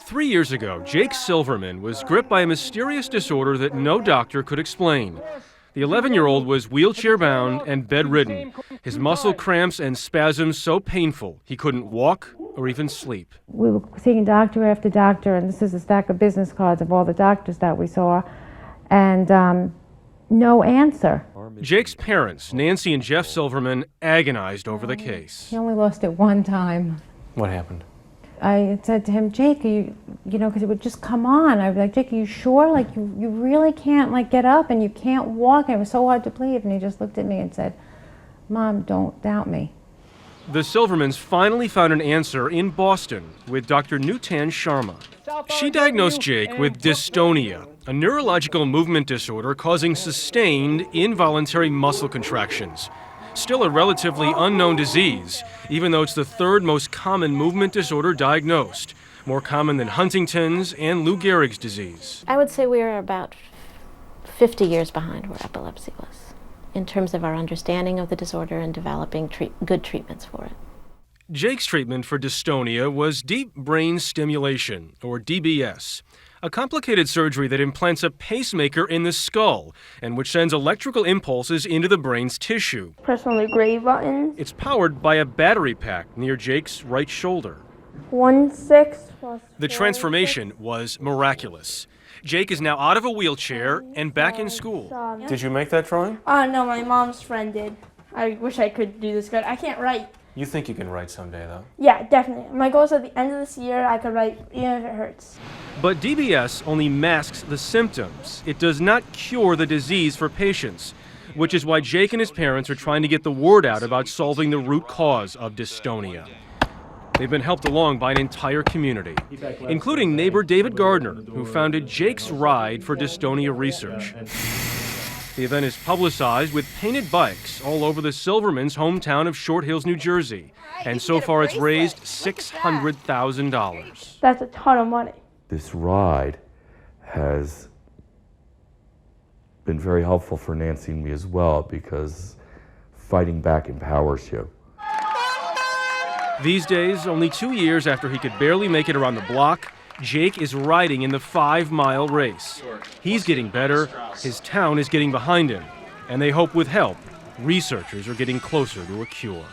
3 years ago, Jake Silverman was gripped by a mysterious disorder that no doctor could explain. The 11-year-old was wheelchair-bound and bedridden, his muscle cramps and spasms so painful he couldn't walk or even sleep. We were seeing doctor after doctor, and this is a stack of business cards of all the doctors that we saw, and no answer. Jake's parents, Nancy and Jeff Silverman, agonized over the case. He only lost it one time. What happened? I said to him, Jake, you know, because it would just come on. I'd be like, Jake, are you sure? Like, you really can't, like, get up and you can't walk. And it was so hard to believe. And he just looked at me and said, Mom, don't doubt me. The Silvermans finally found an answer in Boston with Dr. Nutan Sharma. She diagnosed Jake with dystonia, a neurological movement disorder causing sustained involuntary muscle contractions. Still a relatively unknown disease, even though it's the third most common movement disorder diagnosed, more common than Huntington's and Lou Gehrig's disease. I would say we are about 50 years behind where epilepsy was, in terms of our understanding of the disorder and developing good treatments for it. Jake's treatment for dystonia was deep brain stimulation, or DBS, a complicated surgery that implants a pacemaker in the skull and which sends electrical impulses into the brain's tissue. Press on the gray button. It's powered by a battery pack near Jake's right shoulder. 1/6 plus The transformation was miraculous. Jake is now out of a wheelchair and back in school. Did you make that drawing? No, my mom's friend did. I wish I could do this good. I can't write. You think you can write someday, though? Yeah, definitely. My goal is at the end of this year, I could write even if it hurts. But DBS only masks the symptoms. It does not cure the disease for patients, which is why Jake and his parents are trying to get the word out about solving the root cause of dystonia. They've been helped along by an entire community, including neighbor David Gardner, who founded Jake's Ride for Dystonia Research. The event is publicized with painted bikes all over the Silvermans' hometown of Short Hills, New Jersey. And so far it's raised $600,000. That's a ton of money. This ride has been very helpful for Nancy and me as well, because fighting back empowers you. These days, only 2 years after he could barely make it around the block, Jake is riding in the 5-mile race. He's getting better, his town is getting behind him, and they hope with help, researchers are getting closer to a cure.